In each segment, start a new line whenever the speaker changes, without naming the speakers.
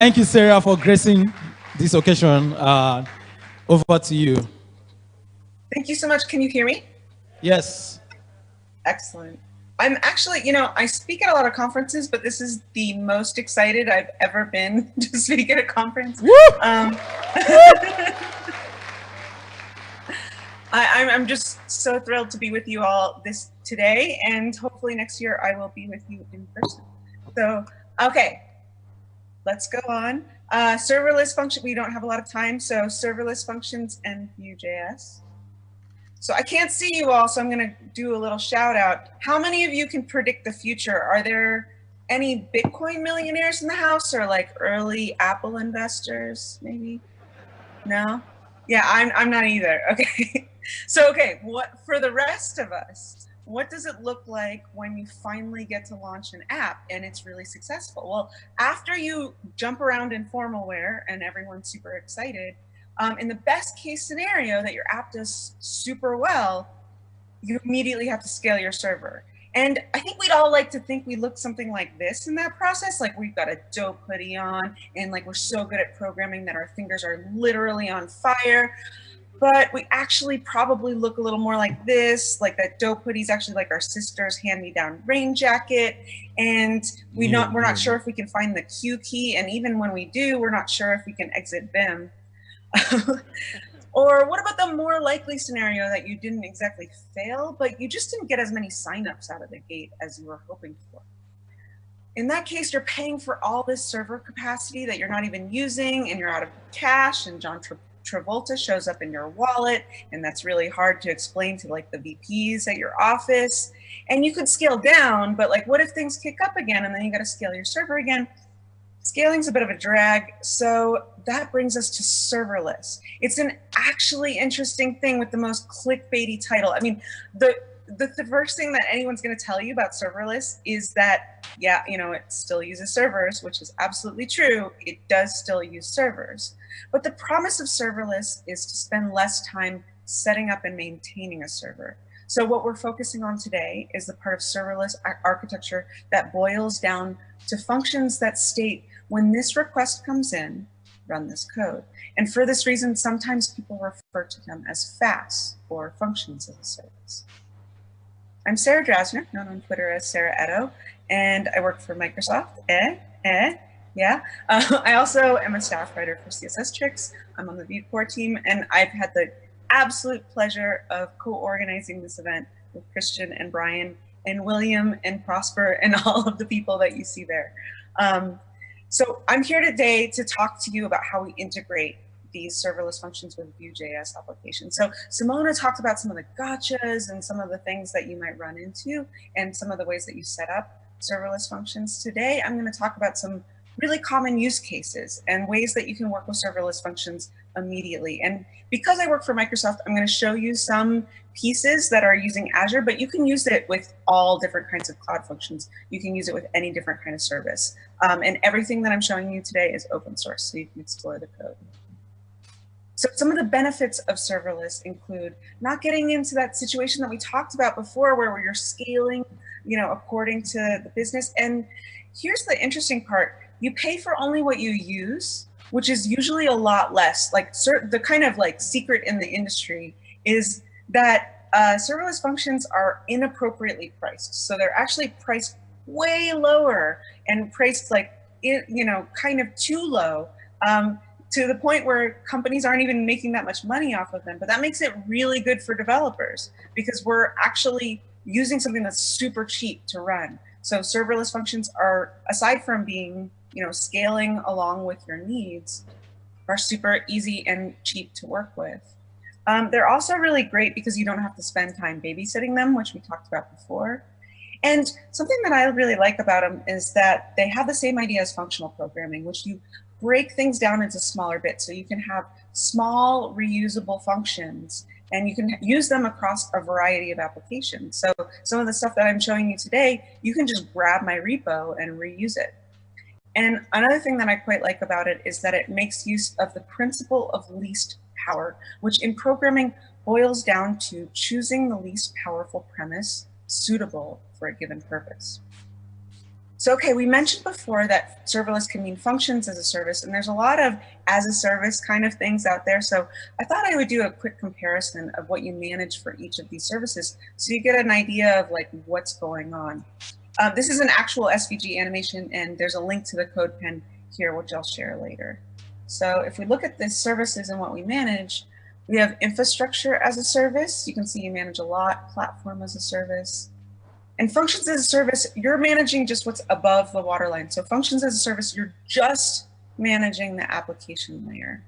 Thank you, Sarah, for gracing this occasion. Over to you.
Thank you so much. Can you hear me?
Yes.
Excellent. I'm actually, I speak at a lot of conferences, but this is the most excited I've ever been to speak at a conference.
Woo!
I'm just so thrilled to be with you all today, and hopefully next year I will be with you in person. So, okay, let's go on. Serverless function, we don't have a lot of time, so serverless functions and Vue.js. So I can't see you all, so I'm going to do a little shout out. How many of you can predict the future? Are there any Bitcoin millionaires in the house, or like early Apple investors, maybe? No? Yeah, I'm not either. Okay. So, okay, what for the rest of us, what does it look like when you finally get to launch an app and it's really successful? Well, after you jump around in formal wear and everyone's super excited, in the best case scenario that your app does super well, you immediately have to scale your server. And I think we'd all like to think we look something like this in that process, like we've got a dope hoodie on and like we're so good at programming that our fingers are literally on fire. But we actually probably look a little more like this, like that dope hoodie is actually like our sister's hand-me-down rain jacket. And we're not sure if we can find the Q key. And even when we do, we're not sure if we can exit Vim. Or what about the more likely scenario that you didn't exactly fail, but you just didn't get as many signups out of the gate as you were hoping for? In that case, you're paying for all this server capacity that you're not even using, and you're out of cash, and John Travolta shows up in your wallet, and that's really hard to explain to like the VPs at your office. And you could scale down, but like what if things kick up again and then you got to scale your server again? Scaling's a bit of a drag, so that brings us to serverless. It's an actually interesting thing with the most clickbaity title. I mean, the first thing that anyone's going to tell you about serverless is that, yeah, it still uses servers, which is absolutely true. It does still use servers. But the promise of serverless is to spend less time setting up and maintaining a server. So what we're focusing on today is the part of serverless architecture that boils down to functions that state, when this request comes in, run this code. And for this reason, sometimes people refer to them as FAS, or functions as a service. I'm Sarah Drasner, known on Twitter as Sarah Edo, and I work for Microsoft. Yeah. I also am a staff writer for CSS Tricks. I'm on the Vue core team, and I've had the absolute pleasure of co-organizing this event with Christian and Brian and William and Prosper and all of the people that you see there. So I'm here today to talk to you about how we integrate these serverless functions with Vue.js applications. So Simona talked about some of the gotchas and some of the things that you might run into and some of the ways that you set up serverless functions. Today, I'm going to talk about some really common use cases and ways that you can work with serverless functions immediately. And because I work for Microsoft, I'm going to show you some pieces that are using Azure, but you can use it with all different kinds of cloud functions. You can use it with any different kind of service. And everything that I'm showing you today is open source, so you can explore the code. So some of the benefits of serverless include not getting into that situation that we talked about before where you're scaling, according to the business. And here's the interesting part. You pay for only what you use, which is usually a lot less. Like the kind of like secret in the industry is that serverless functions are inappropriately priced. So they're actually priced way lower and priced like, kind of too low, to the point where companies aren't even making that much money off of them. But that makes it really good for developers because we're actually using something that's super cheap to run. So serverless functions are, aside from being, scaling along with your needs, are super easy and cheap to work with. They're also really great because you don't have to spend time babysitting them, which we talked about before. And something that I really like about them is that they have the same idea as functional programming, which you break things down into smaller bits. So you can have small reusable functions and you can use them across a variety of applications. So some of the stuff that I'm showing you today, you can just grab my repo and reuse it. And another thing that I quite like about it is that it makes use of the principle of least power, which in programming boils down to choosing the least powerful premise suitable for a given purpose. So, okay, we mentioned before that serverless can mean functions as a service, and there's a lot of as a service kind of things out there. So I thought I would do a quick comparison of what you manage for each of these services so you get an idea of like what's going on. This is an actual SVG animation, and there's a link to the code pen here, which I'll share later. So if we look at the services and what we manage, we have infrastructure as a service. You can see you manage a lot, platform as a service. And functions as a service, you're managing just what's above the waterline. So functions as a service, you're just managing the application layer.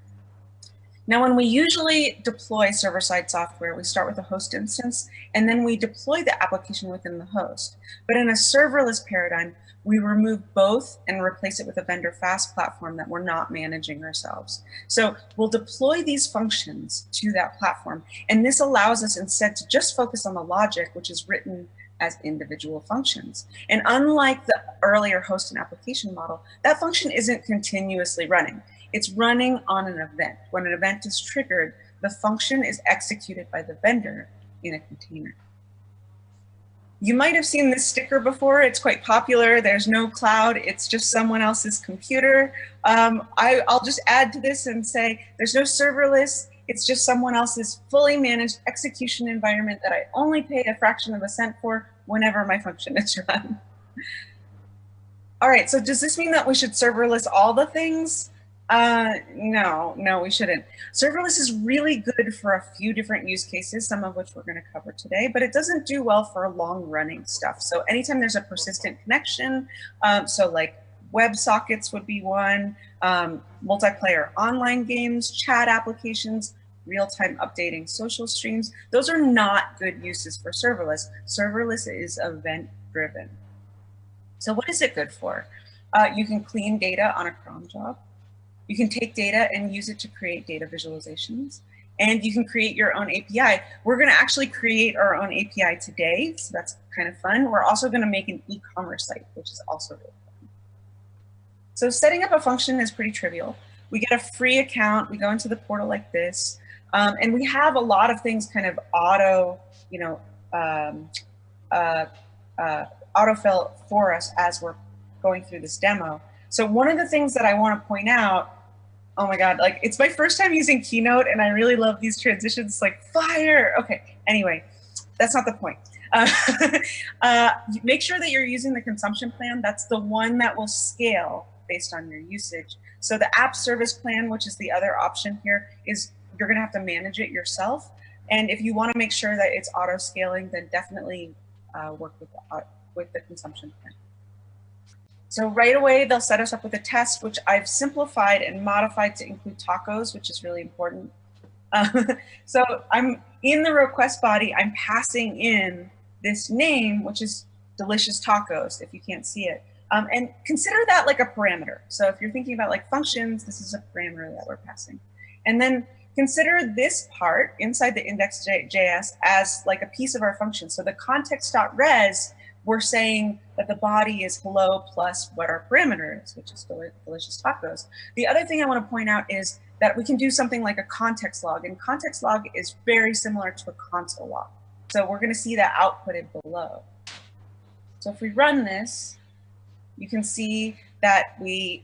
Now, when we usually deploy server-side software, we start with a host instance, and then we deploy the application within the host. But in a serverless paradigm, we remove both and replace it with a vendor fast platform that we're not managing ourselves. So we'll deploy these functions to that platform, and this allows us instead to just focus on the logic, which is written as individual functions. And unlike the earlier host and application model, that function isn't continuously running. It's running on an event. When an event is triggered, the function is executed by the vendor in a container. You might have seen this sticker before. It's quite popular. There's no cloud. It's just someone else's computer. I'll just add to this and say there's no serverless. It's just someone else's fully managed execution environment that I only pay a fraction of a cent for whenever my function is run. All right, so does this mean that we should serverless all the things? No, we shouldn't. Serverless is really good for a few different use cases, some of which we're going to cover today, but it doesn't do well for long running stuff. So anytime there's a persistent connection, so like WebSockets would be one, multiplayer online games, chat applications, real-time updating social streams, those are not good uses for serverless. Serverless is event-driven. So what is it good for? You can clean data on a cron job. You can take data and use it to create data visualizations. And you can create your own API. We're going to actually create our own API today, so that's kind of fun. We're also going to make an e-commerce site, which is also really fun. So setting up a function is pretty trivial. We get a free account. We go into the portal like this. And we have a lot of things kind of autofill for us as we're going through this demo. So one of the things that I want to point out, oh my God, like it's my first time using Keynote and I really love these transitions, like fire. Okay, anyway, that's not the point. Make sure that you're using the consumption plan. That's the one that will scale based on your usage. So the app service plan, which is the other option here, is you're gonna have to manage it yourself. And if you wanna make sure that it's auto scaling, then definitely work with the consumption plan. So right away, they'll set us up with a test, which I've simplified and modified to include tacos, which is really important. So I'm in the request body, I'm passing in this name, which is delicious tacos, if you can't see it. And consider that like a parameter. So if you're thinking about like functions, this is a parameter that we're passing. And then consider this part inside the index.js as like a piece of our function. So the context.res, we're saying that the body is hello plus what our parameter is, which is delicious tacos. The other thing I want to point out is that we can do something like a context log, and context log is very similar to a console log. So we're going to see that outputted below. So if we run this, you can see that we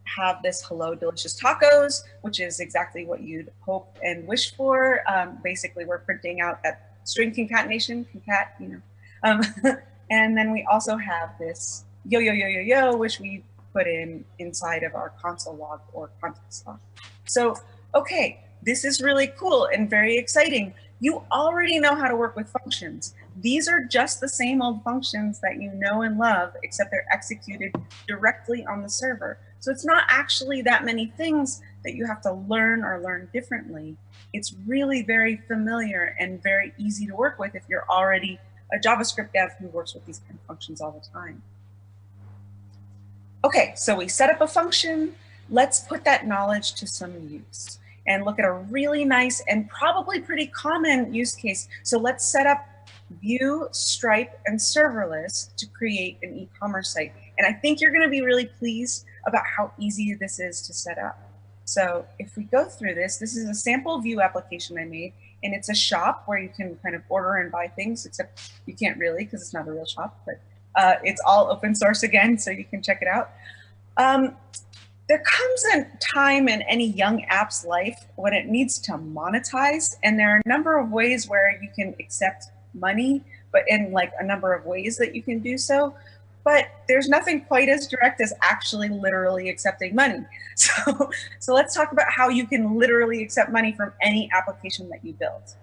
have this hello delicious tacos, which is exactly what you'd hope and wish for. Basically, we're printing out that string concatenation, concat, you know. And then we also have this yo, yo, yo, yo, yo, which we put inside of our console log or context log. So, okay, this is really cool and very exciting. You already know how to work with functions. These are just the same old functions that you know and love, except they're executed directly on the server. So it's not actually that many things that you have to learn or learn differently. It's really very familiar and very easy to work with if you're already a JavaScript dev who works with these kind of functions all the time. Okay, so we set up a function. Let's put that knowledge to some use and look at a really nice and probably pretty common use case. So let's set up Vue, Stripe, and Serverless to create an e-commerce site. And I think you're gonna be really pleased about how easy this is to set up. So if we go through this, this is a sample Vue application I made, and it's a shop where you can kind of order and buy things, except you can't really because it's not a real shop, but It's all open source again, so you can check it out. There comes a time in any young app's life when it needs to monetize, and there are a number of ways where you can accept money, but in like a number of ways that you can do so. But there's nothing quite as direct as actually literally accepting money. So let's talk about how you can literally accept money from any application that you build.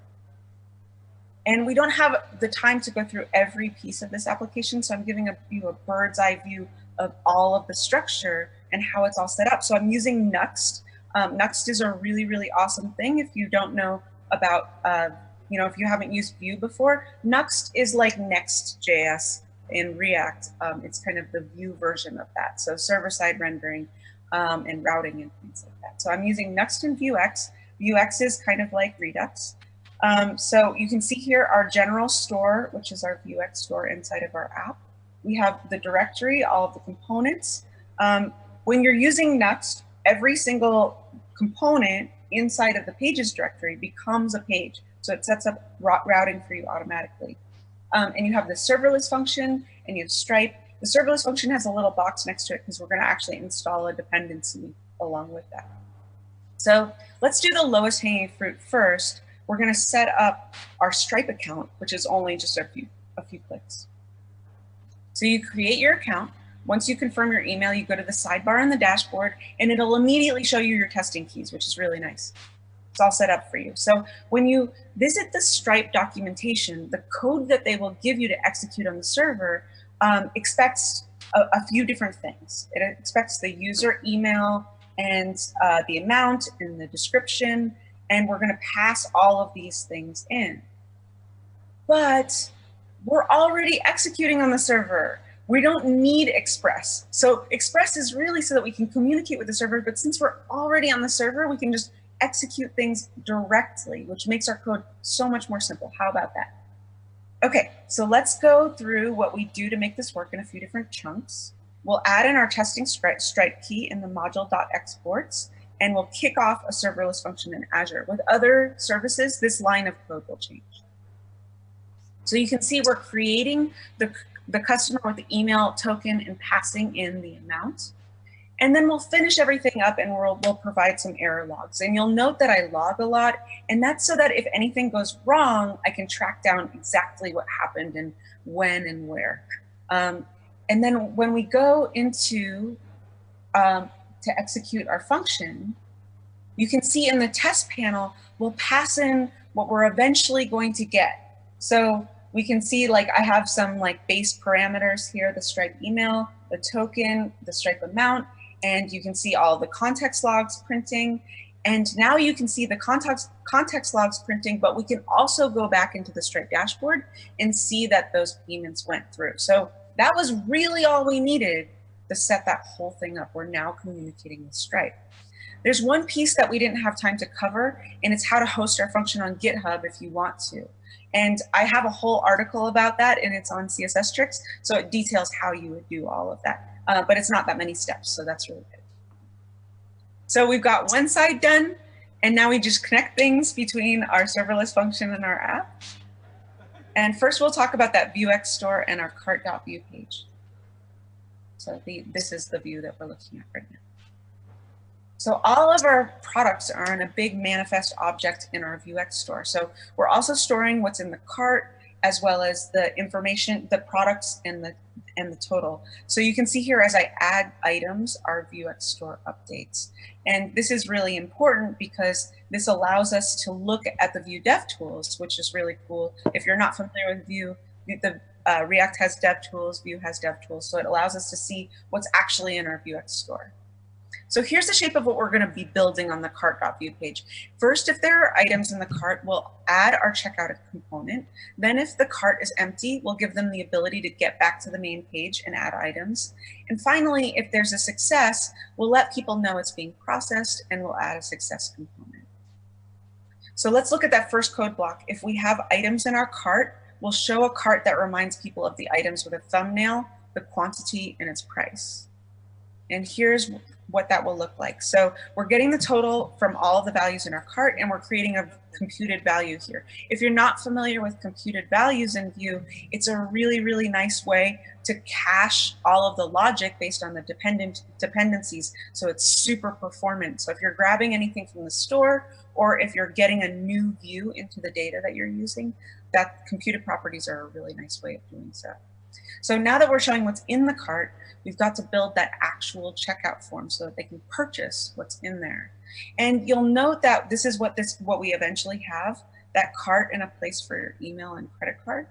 And we don't have the time to go through every piece of this application, so I'm giving you a bird's eye view of all of the structure and how it's all set up. So I'm using Nuxt. Nuxt is a really, really awesome thing. If you don't know about, if you haven't used Vue before, Nuxt is like Next.js in React. It's kind of the Vue version of that. So server-side rendering and routing and things like that. So I'm using Nuxt and Vuex. Vuex is kind of like Redux. So you can see here our general store, which is our Vuex store inside of our app. We have the directory, all of the components. When you're using Nuxt, every single component inside of the pages directory becomes a page. So it sets up routing for you automatically. And you have the serverless function and you have Stripe. The serverless function has a little box next to it because we're going to actually install a dependency along with that. So let's do the lowest hanging fruit first. We're going to set up our Stripe account, which is only just a few clicks. So you create your account. Once you confirm your email, you go to the sidebar on the dashboard, and it'll immediately show you your testing keys, which is really nice. It's all set up for you. So when you visit the Stripe documentation, the code that they will give you to execute on the server expects a few different things. It expects the user email and the amount and the description, and we're going to pass all of these things in. But we're already executing on the server. We don't need Express. So Express is really so that we can communicate with the server, but since we're already on the server, we can just execute things directly, which makes our code so much more simple. How about that? Okay, so let's go through what we do to make this work in a few different chunks. We'll add in our testing Stripe key in the module.exports, and we'll kick off a serverless function in Azure. With other services, this line of code will change. So you can see we're creating the customer with the email token and passing in the amount. And then we'll finish everything up and we'll provide some error logs. And you'll note that I log a lot, and that's so that if anything goes wrong, I can track down exactly what happened and when and where. And then when we go into to execute our function, you can see in the test panel, we'll pass in what we're eventually going to get. So we can see like I have some like base parameters here, the Stripe email, the token, the Stripe amount, and you can see all the context logs printing. And now you can see the context logs printing, but we can also go back into the Stripe dashboard and see that those payments went through. So that was really all we needed to set that whole thing up. We're now communicating with Stripe. There's one piece that we didn't have time to cover, and it's how to host our function on GitHub if you want to. And I have a whole article about that, and it's on CSS Tricks, so it details how you would do all of that. But it's not that many steps, so that's really good. So we've got one side done, and now we just connect things between our serverless function and our app. And first we'll talk about that Vuex store and our cart.vue page. So this is the view that we're looking at right now. So all of our products are in a big manifest object in our Vuex store. So we're also storing what's in the cart, as well as the information, the products and the total. So you can see here as I add items, our Vuex store updates. And this is really important because this allows us to look at the Vue dev tools, which is really cool. If you're not familiar with Vue, React has dev tools, Vue has dev tools. So it allows us to see what's actually in our Vuex store. So here's the shape of what we're going to be building on the cart.vue page. First, if there are items in the cart, we'll add our checkout component. Then if the cart is empty, we'll give them the ability to get back to the main page and add items. And finally, if there's a success, we'll let people know it's being processed and we'll add a success component. So let's look at that first code block. If we have items in our cart, we'll show a cart that reminds people of the items with a thumbnail, the quantity, and its price. And here's what that will look like. So we're getting the total from all of the values in our cart, and we're creating a computed value here. If you're not familiar with computed values in Vue, it's a really, really nice way to cache all of the logic based on the dependencies, so it's super performant. So if you're grabbing anything from the store, or if you're getting a new view into the data that you're using, that computed properties are a really nice way of doing so. So now that we're showing what's in the cart, we've got to build that actual checkout form so that they can purchase what's in there. And you'll note that this is what we eventually have, that cart and a place for your email and credit card.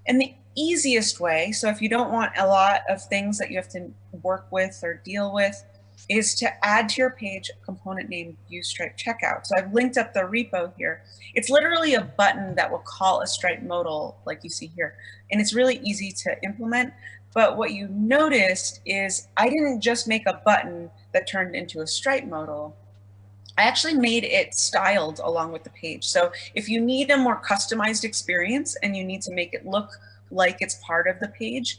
And the easiest way, so if you don't want a lot of things that you have to work with or deal with, is to add to your page a component named Vue Stripe Checkout. So I've linked up the repo here. It's literally a button that will call a Stripe modal like you see here. And it's really easy to implement. But what you noticed is I didn't just make a button that turned into a Stripe modal. I actually made it styled along with the page. So if you need a more customized experience and you need to make it look like it's part of the page,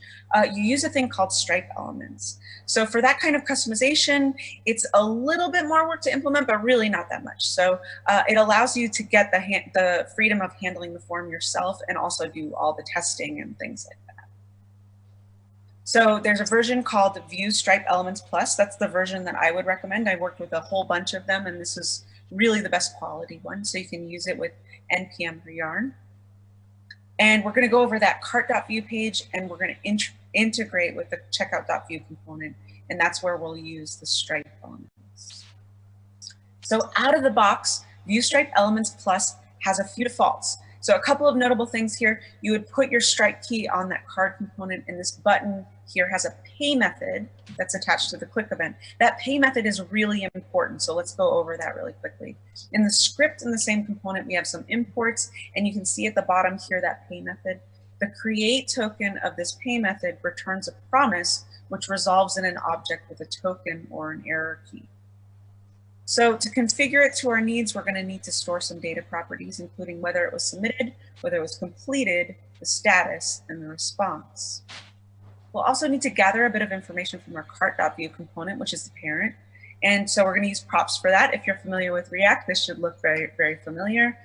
you use a thing called Stripe Elements. So for that kind of customization, it's a little bit more work to implement, but really not that much. So it allows you to get the freedom of handling the form yourself and also do all the testing and things like that. So there's a version called Vue Stripe Elements Plus. That's the version that I would recommend. I worked with a whole bunch of them, and this is really the best quality one. So you can use it with NPM or Yarn. And we're going to go over that cart.vue page, and we're going to integrate with the checkout.vue component, and that's where we'll use the Stripe elements. So out of the box, Vue Stripe Elements Plus has a few defaults. So a couple of notable things here. You would put your Stripe key on that card component, and this button here has a pay method that's attached to the click event. That pay method is really important, so let's go over that really quickly. In the script in the same component, we have some imports, and you can see at the bottom here that pay method. The create token of this pay method returns a promise, which resolves in an object with a token or an error key. So to configure it to our needs, we're going to need to store some data properties, including whether it was submitted, whether it was completed, the status, and the response. We'll also need to gather a bit of information from our cart.vue component, which is the parent. And so we're going to use props for that. If you're familiar with React, this should look very, very familiar.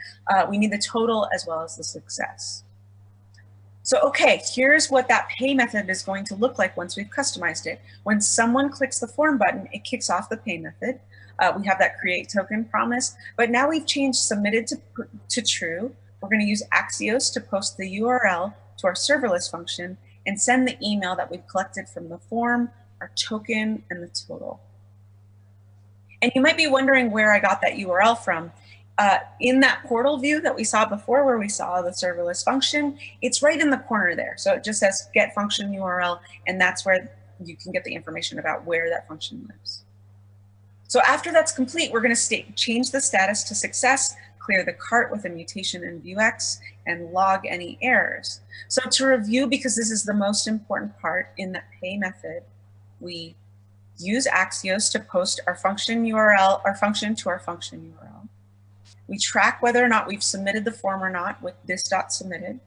We need the total as well as the success. So, okay, here's what that pay method is going to look like once we've customized it. When someone clicks the form button, it kicks off the pay method. We have that create token promise, but now we've changed submitted to true. We're going to use Axios to post the URL to our serverless function and send the email that we've collected from the form, our token, and the total. And you might be wondering where I got that URL from. In that portal view that we saw before where we saw the serverless function, it's right in the corner there. So it just says get function URL, and that's where you can get the information about where that function lives. So after that's complete, we're going to change the status to success, clear the cart with a mutation in Vuex, and log any errors. So to review, because this is the most important part in that pay method, we use Axios to post our function URL, our function to our function URL. We track whether or not we've submitted the form or not with this.submitted.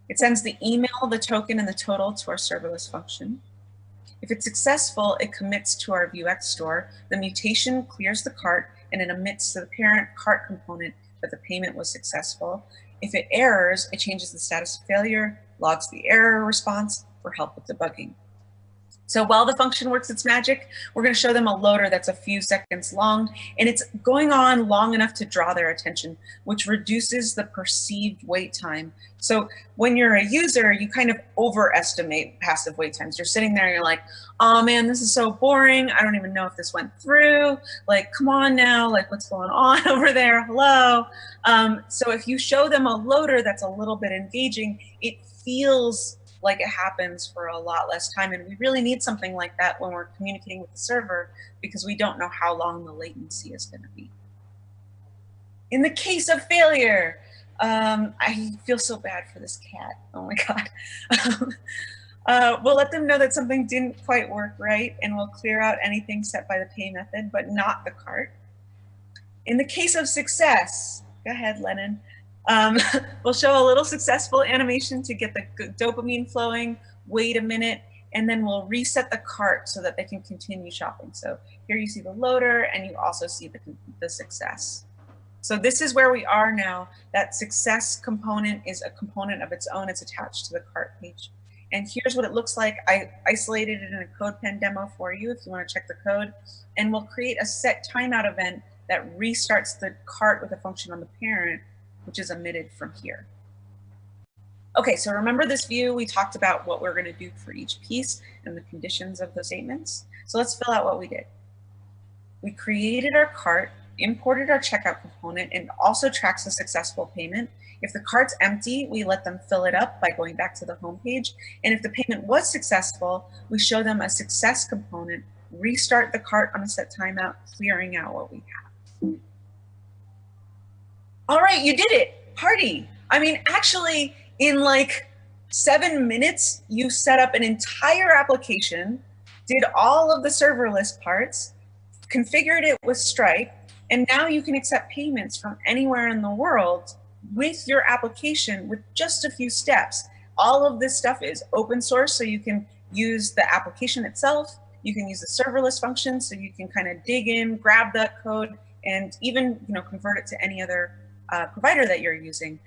It sends the email, the token, and the total to our serverless function. If it's successful, it commits to our Vuex store. The mutation clears the cart, and it emits to the parent cart component that the payment was successful. If it errors, it changes the status of failure, logs the error response for help with debugging. So while the function works its magic, we're going to show them a loader that's a few seconds long, and it's going on long enough to draw their attention, which reduces the perceived wait time. So when you're a user, you kind of overestimate passive wait times. You're sitting there and you're like, oh man, this is so boring. I don't even know if this went through. Like, come on now, like what's going on over there? Hello. So if you show them a loader that's a little bit engaging, it feels like it happens for a lot less time. And we really need something like that when we're communicating with the server, because we don't know how long the latency is going to be. In the case of failure, I feel so bad for this cat. Oh my God. We'll let them know that something didn't quite work right, and we'll clear out anything set by the pay method, but not the cart. In the case of success, go ahead, Lennon. We'll show a little successful animation to get the dopamine flowing, wait a minute, and then we'll reset the cart so that they can continue shopping. So here you see the loader, and you also see the success. So this is where we are now. That success component is a component of its own. It's attached to the cart page. And here's what it looks like. I isolated it in a CodePen demo for you if you want to check the code. And we'll create a set timeout event that restarts the cart with a function on the parent, which is emitted from here. Okay, so remember this view, we talked about what we're going to do for each piece and the conditions of the statements. So let's fill out what we did. We created our cart, imported our checkout component, and also tracks the successful payment. If the cart's empty, we let them fill it up by going back to the home page. And if the payment was successful, we show them a success component, restart the cart on a set timeout, clearing out what we have. All right, you did it, party. I mean, actually, in like 7 minutes, you set up an entire application, did all of the serverless parts, configured it with Stripe, and now you can accept payments from anywhere in the world with your application with just a few steps. All of this stuff is open source, so you can use the application itself. You can use the serverless function, so you can kind of dig in, grab that code, and even convert it to any other provider that you're using.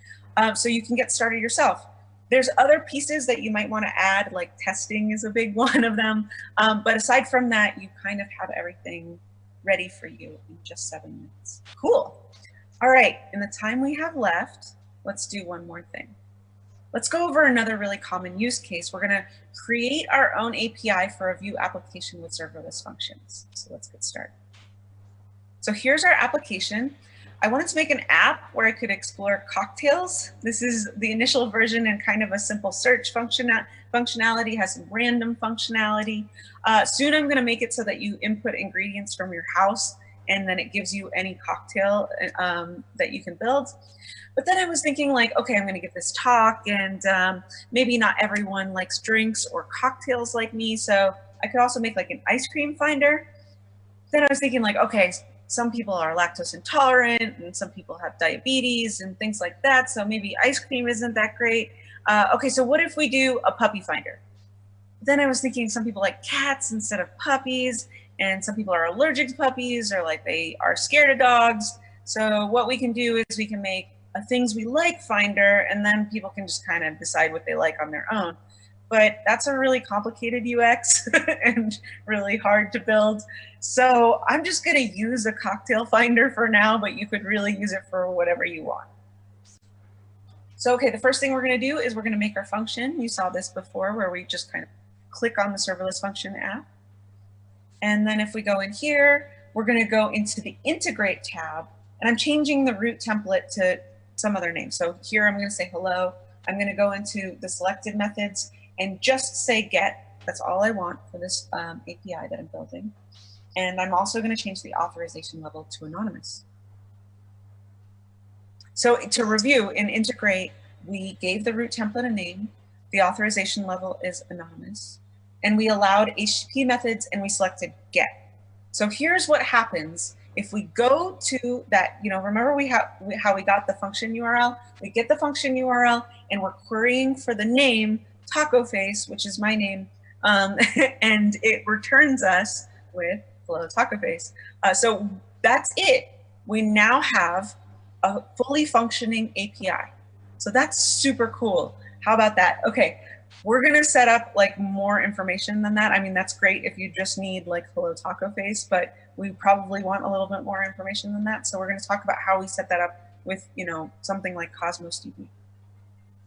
So you can get started yourself. There's other pieces that you might want to add, like testing is a big one of them. But aside from that, you kind of have everything ready for you in just 7 minutes. Cool. All right, in the time we have left, let's do one more thing. Let's go over another really common use case. We're going to create our own API for a Vue application with serverless functions. So let's get started. So here's our application. I wanted to make an app where I could explore cocktails. This is the initial version and kind of a simple search functionality, has some random functionality. Soon I'm going to make it so that you input ingredients from your house, and then it gives you any cocktail that you can build. But then I was thinking like, okay, I'm going to give this talk, and maybe not everyone likes drinks or cocktails like me, so I could also make like an ice cream finder. Then I was thinking like, okay, some people are lactose intolerant, and some people have diabetes and things like that, so maybe ice cream isn't that great. Okay, so what if we do a puppy finder? Then I was thinking some people like cats instead of puppies, and some people are allergic to puppies, or like they are scared of dogs. So what we can do is we can make a things we like finder, and then people can just kind of decide what they like on their own. But that's a really complicated UX and really hard to build. So I'm just going to use a cocktail finder for now, but you could really use it for whatever you want. So, okay, the first thing we're going to do is we're going to make our function. You saw this before where we just kind of click on the serverless function app. And then if we go in here, we're going to go into the integrate tab, and I'm changing the root template to some other name. So here I'm going to say hello. I'm going to go into the selected methods and just say get. That's all I want for this API that I'm building. And I'm also going to change the authorization level to anonymous. So to review, in integrate, we gave the root template a name. The authorization level is anonymous. And we allowed HTTP methods, and we selected get. So here's what happens if we go to that, remember how we got the function URL? We get the function URL, and we're querying for the name Taco Face, which is my name, and it returns us with hello Taco Face. So that's it. We now have a fully functioning API. So that's super cool. How about that? Okay, we're gonna set up like more information than that. I mean, that's great if you just need like hello Taco Face, but we probably want a little bit more information than that. So we're gonna talk about how we set that up with something like Cosmos DB.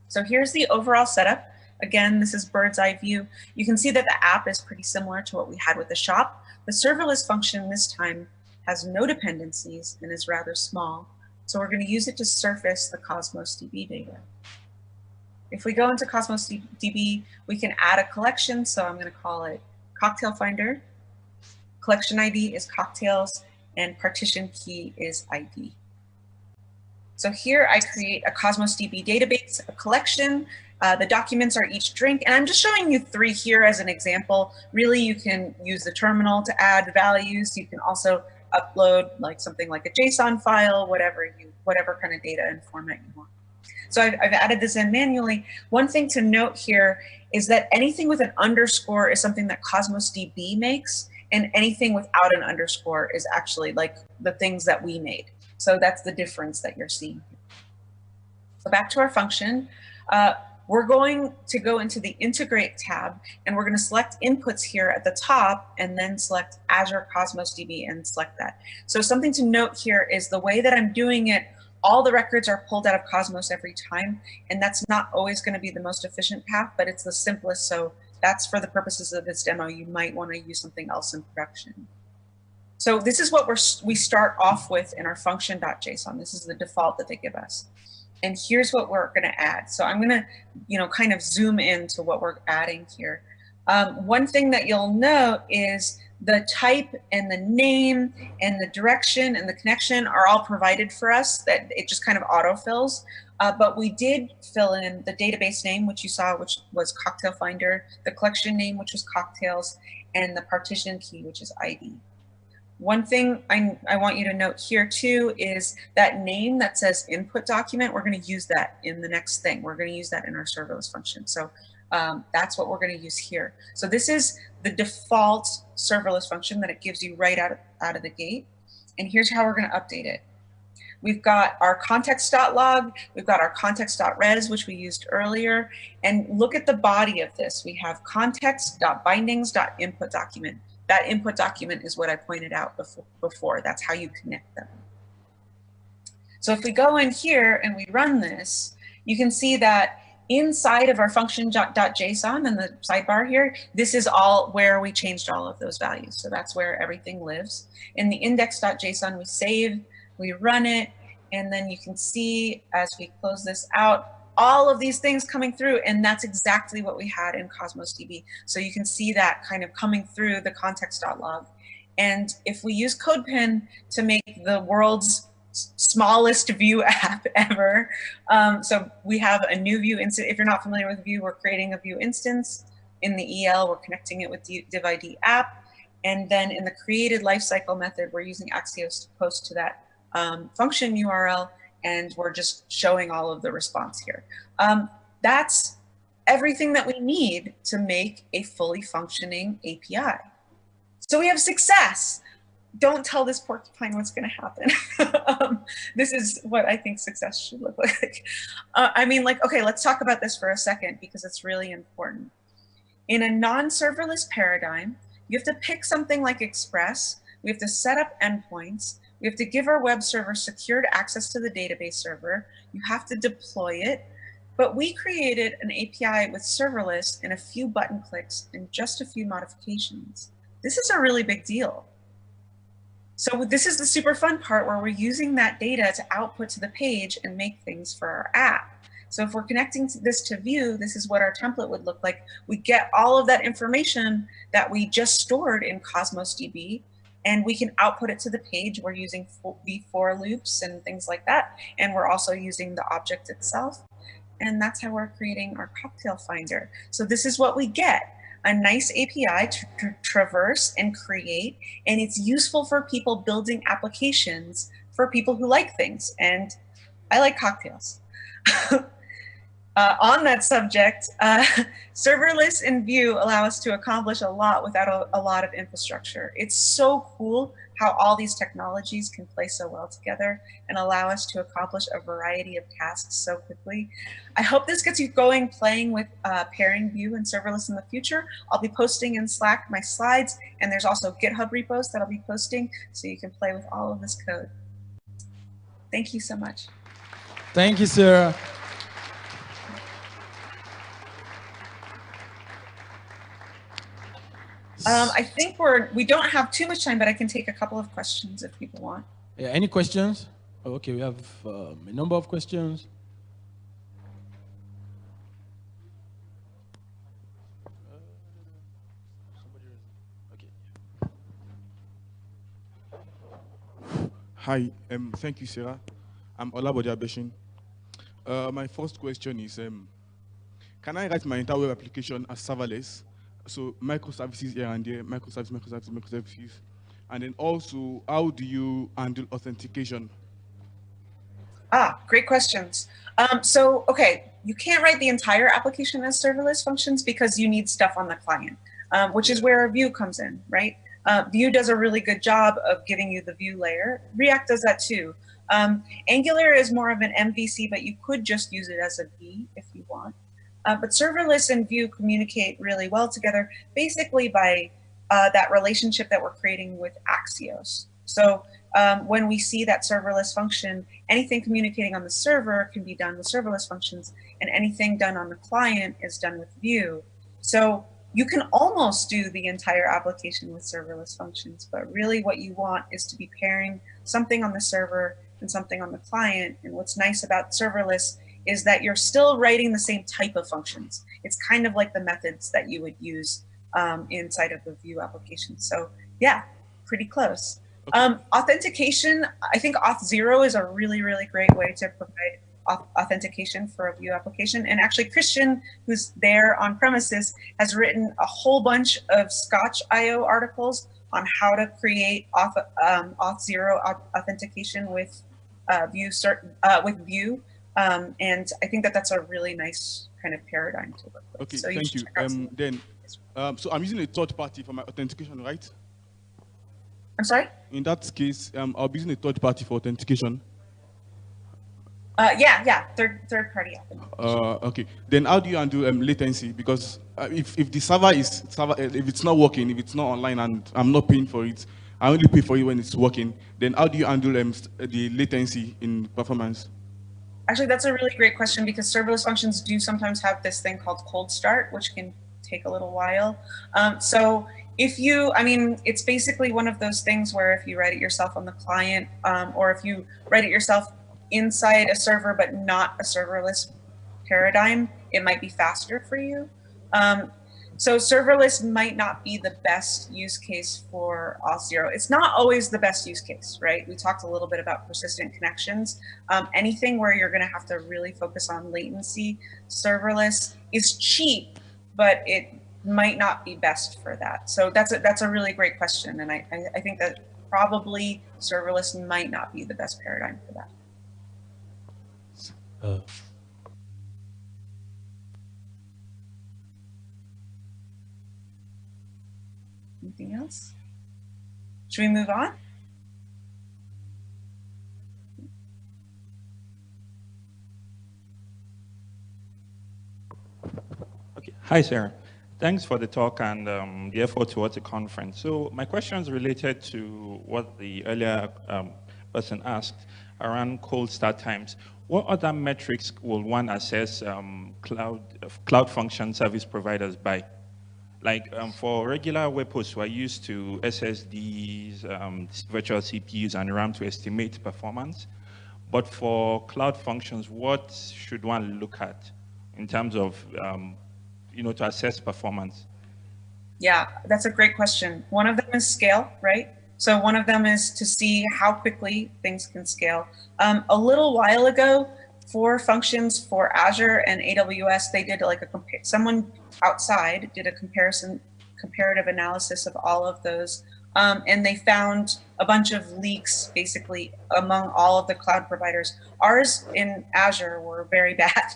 So here's the overall setup. Again, this is bird's eye view. You can see that the app is pretty similar to what we had with the shop. The serverless function this time has no dependencies and is rather small. So we're going to use it to surface the Cosmos DB data. If we go into Cosmos DB, we can add a collection. So I'm going to call it Cocktail Finder. Collection ID is cocktails, and partition key is ID. So here I create a Cosmos DB database, a collection. The documents are each drink, and I'm just showing you 3 here as an example. Really, you can use the terminal to add values. You can also upload like something like a JSON file, whatever kind of data and format you want. So I've added this in manually. One thing to note here is that anything with an underscore is something that Cosmos DB makes, and anything without an underscore is actually like the things that we made. So that's the difference that you're seeing. So back to our function. We're going to go into the Integrate tab, and we're going to select inputs here at the top, and then select Azure Cosmos DB and select that. So something to note here is the way that I'm doing it, all the records are pulled out of Cosmos every time, and that's not always going to be the most efficient path, but it's the simplest. So that's for the purposes of this demo. You might want to use something else in production. So this is what we start off with in our function.json. This is the default that they give us. And here's what we're going to add. So I'm going to, kind of zoom into what we're adding here. One thing that you'll note is the type and the name and the direction and the connection are all provided for us, that it just kind of autofills. But we did fill in the database name, which you saw, which was Cocktail Finder, the collection name, which was Cocktails, and the partition key, which is ID. One thing I want you to note here too is that name that says input document, we're going to use that in the next thing. We're going to use that in our serverless function. So that's what we're going to use here. So this is the default serverless function that it gives you right out of the gate. And here's how we're going to update it. We've got our context.log, we've got our context.res, which we used earlier. And look at the body of this. We have context.bindings.input document. That input document is what I pointed out before. That's how you connect them. So if we go in here and we run this, you can see that inside of our function.json and the sidebar here, this is all where we changed all of those values. So that's where everything lives. In the index.json, we save, we run it, and then you can see as we close this out, all of these things coming through, and that's exactly what we had in Cosmos DB. So you can see that kind of coming through the context.log. And if we use CodePen to make the world's smallest Vue app ever, so we have a new Vue instance. If you're not familiar with Vue, we're creating a Vue instance. In the EL, we're connecting it with div-id app. And then in the created lifecycle method, we're using Axios to post to that function URL, and we're just showing all of the response here. That's everything that we need to make a fully functioning API. So we have success. Don't tell this porcupine what's going to happen. This is what I think success should look like. Okay, let's talk about this for a second because it's really important. In a non-serverless paradigm, you have to pick something like Express. We have to set up endpoints. We have to give our web server secured access to the database server. You have to deploy it. But we created an API with serverless in a few button clicks and just a few modifications. This is a really big deal. So this is the super fun part where we're using that data to output to the page and make things for our app. So if we're connecting this to Vue, this is what our template would look like. We get all of that information that we just stored in Cosmos DB, and we can output it to the page. We're using v-for loops and things like that. And we're also using the object itself. And that's how we're creating our cocktail finder. So this is what we get, a nice API to traverse and create. And it's useful for people building applications for people who like things. And I like cocktails. On that subject, serverless and Vue allow us to accomplish a lot without a lot of infrastructure. It's so cool how all these technologies can play so well together and allow us to accomplish a variety of tasks so quickly. I hope this gets you going, playing with pairing Vue and serverless in the future. I'll be posting in Slack my slides, and there's also GitHub repos that I'll be posting so you can play with all of this code. Thank you so much.
Thank you, Sarah.
I think we don't have too much time, but I can take a couple of questions if people want.
Yeah, any questions? Oh, okay, we have a number of questions.
Hi, thank you, Sarah. I'm Olabode Abeshin. My first question is, can I write my entire web application as serverless? So microservices here and there, microservices. And then also, how do you handle authentication?
Great questions. So, okay, you can't write the entire application as serverless functions because you need stuff on the client, which is where Vue comes in, right? Vue does a really good job of giving you the Vue layer. React does that too. Angular is more of an MVC, but you could just use it as a V if you want. But serverless and Vue communicate really well together, basically by that relationship that we're creating with Axios. So when we see that serverless function, anything communicating on the server can be done with serverless functions, and anything done on the client is done with Vue. So you can almost do the entire application with serverless functions, but really what you want is to be pairing something on the server and something on the client. And what's nice about serverless is that you're still writing the same type of functions. It's kind of like the methods that you would use inside of the Vue application. So yeah, pretty close. Okay. Authentication, I think Auth0 is a really, really great way to provide authentication for a Vue application. And actually Christian, who's there on premises, has written a whole bunch of Scotch.io articles on how to create Auth0 authentication with Vue. And I think that that's a really nice kind of paradigm to work with.
Okay,
so
thank you. So I'm using a third party for my authentication, right?
I'm sorry?
In that case, I'll be using a third party for authentication.
Yeah, third party authentication.
Okay, then how do you undo latency? Because if the server if it's not working, if it's not online and I'm not paying for it, I only pay for it when it's working, then how do you undo the latency in performance?
Actually, that's a really great question, because serverless functions do sometimes have this thing called cold start, which can take a little while. So if you, it's basically one of those things where if you write it yourself on the client, or if you write it yourself inside a server but not a serverless paradigm, it might be faster for you. So serverless might not be the best use case for Auth0. It's not always the best use case, right? We talked a little bit about persistent connections. Anything where you're going to have to really focus on latency, serverless is cheap, but it might not be best for that. So that's a really great question, and I think that probably serverless might not be the best paradigm for that. Anything else? Should we move on?
Okay. Hi, Sarah. Thanks for the talk and the effort towards the conference. So my question is related to what the earlier person asked around cold start times. What other metrics will one assess cloud function service providers by? Like for regular web hosts, we're used to SSDs, virtual CPUs, and RAM to estimate performance. But for cloud functions, what should one look at in terms of, to assess performance?
Yeah, that's a great question. One of them is scale, right? So one of them is to see how quickly things can scale. A little while ago, for functions for Azure and AWS, they did like someone outside did a comparative analysis of all of those, and they found a bunch of leaks basically among all of the cloud providers. Ours in Azure were very bad,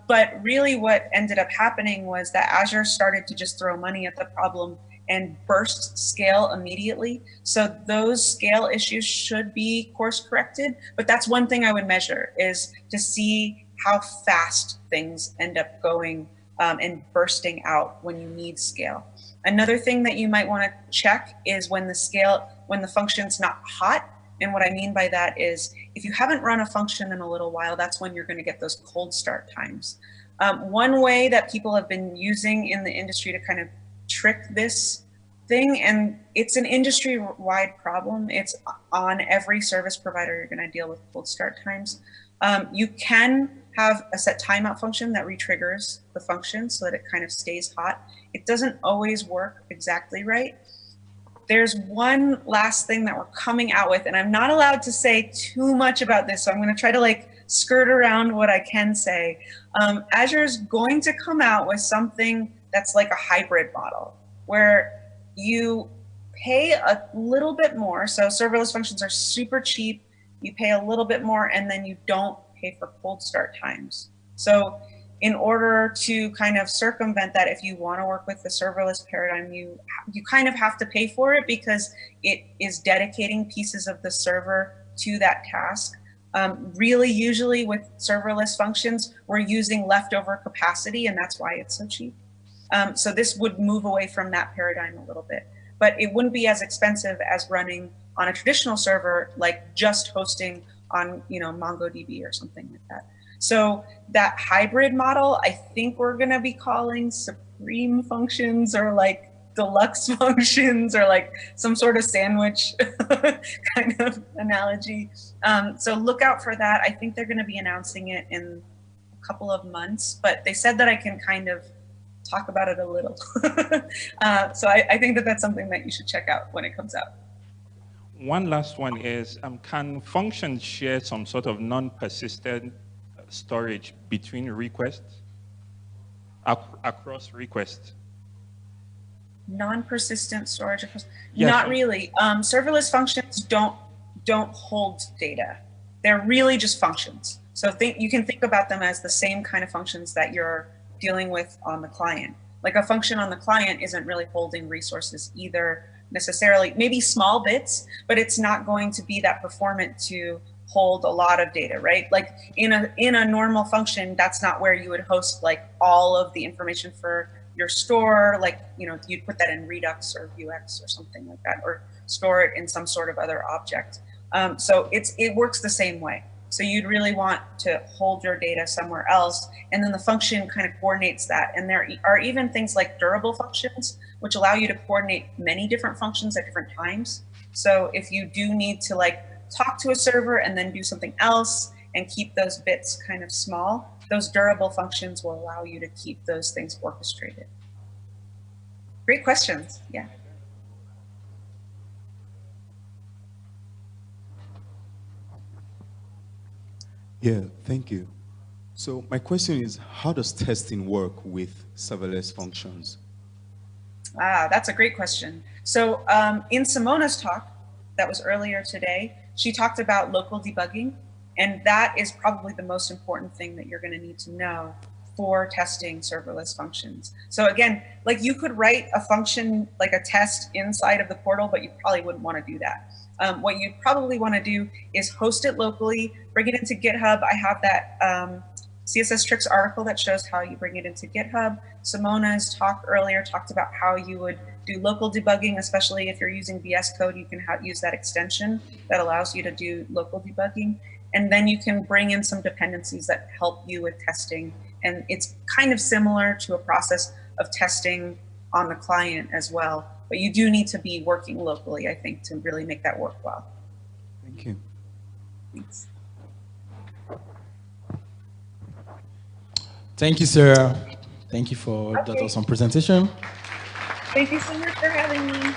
but really what ended up happening was that Azure started to just throw money at the problem and burst scale immediately. So those scale issues should be course corrected, but that's one thing I would measure, is to see how fast things end up going and bursting out when you need scale. Another thing that you might want to check is when the function's not hot. And what I mean by that is if you haven't run a function in a little while, that's when you're going to get those cold start times. One way that people have been using in the industry to kind of trick this thing, and it's an industry-wide problem, it's on every service provider you're going to deal with cold start times. You can have a set timeout function that retriggers the function so that it kind of stays hot. It doesn't always work exactly right. There's one last thing that we're coming out with, and I'm not allowed to say too much about this, so I'm going to try to skirt around what I can say. Azure's going to come out with something that's like a hybrid model where you pay a little bit more. So serverless functions are super cheap. You pay a little bit more, and then you don't pay for cold start times. So in order to kind of circumvent that, if you want to work with the serverless paradigm, you kind of have to pay for it because it is dedicating pieces of the server to that task. Really, usually with serverless functions, we're using leftover capacity, and that's why it's so cheap. So this would move away from that paradigm a little bit, but it wouldn't be as expensive as running on a traditional server, like just hosting on, you know, MongoDB or something like that. So that hybrid model, I think we're going to be calling supreme functions or like deluxe functions or like some sort of sandwich kind of analogy. So look out for that. I think they're going to be announcing it in a couple of months, but they said that I can kind of talk about it a little. So I think that that's something that you should check out when it comes out.
One last one is, can functions share some sort of non-persistent storage between requests, across requests?
Non-persistent storage across?
Yes.
Not really. Serverless functions don't hold data. They're really just functions. So you can think about them as the same kind of functions that you're dealing with on the client. Like a function on the client isn't really holding resources either necessarily, maybe small bits, but it's not going to be that performant to hold a lot of data, right? Like in a normal function, that's not where you would host like all of the information for your store. Like, you know, you'd put that in Redux or Vuex or something like that, or store it in some sort of other object. So it works the same way. So you'd really want to hold your data somewhere else, and then the function kind of coordinates that. And there are even things like durable functions, which allow you to coordinate many different functions at different times. So if you do need to like talk to a server and then do something else and keep those bits kind of small, those durable functions will allow you to keep those things orchestrated. Great questions, yeah.
Yeah, thank you. So my question is, how does testing work with serverless functions?
That's a great question. So in Simona's talk that was earlier today, she talked about local debugging, and that is probably the most important thing that you're going to need to know for testing serverless functions. So again, like you could write a function, like a test inside of the portal, but you probably wouldn't want to do that. What you'd probably want to do is host it locally, bring it into GitHub. I have that CSS Tricks article that shows how you bring it into GitHub. Simona's talk earlier talked about how you would do local debugging, especially if you're using VS Code, you can use that extension that allows you to do local debugging. And then you can bring in some dependencies that help you with testing. And it's kind of similar to a process of testing on the client as well. But you do need to be working locally, I think, to really make that work well.
Thank you.
Thanks.
Thank you, Sarah. Thank you for that awesome presentation.
Thank you so much for having me.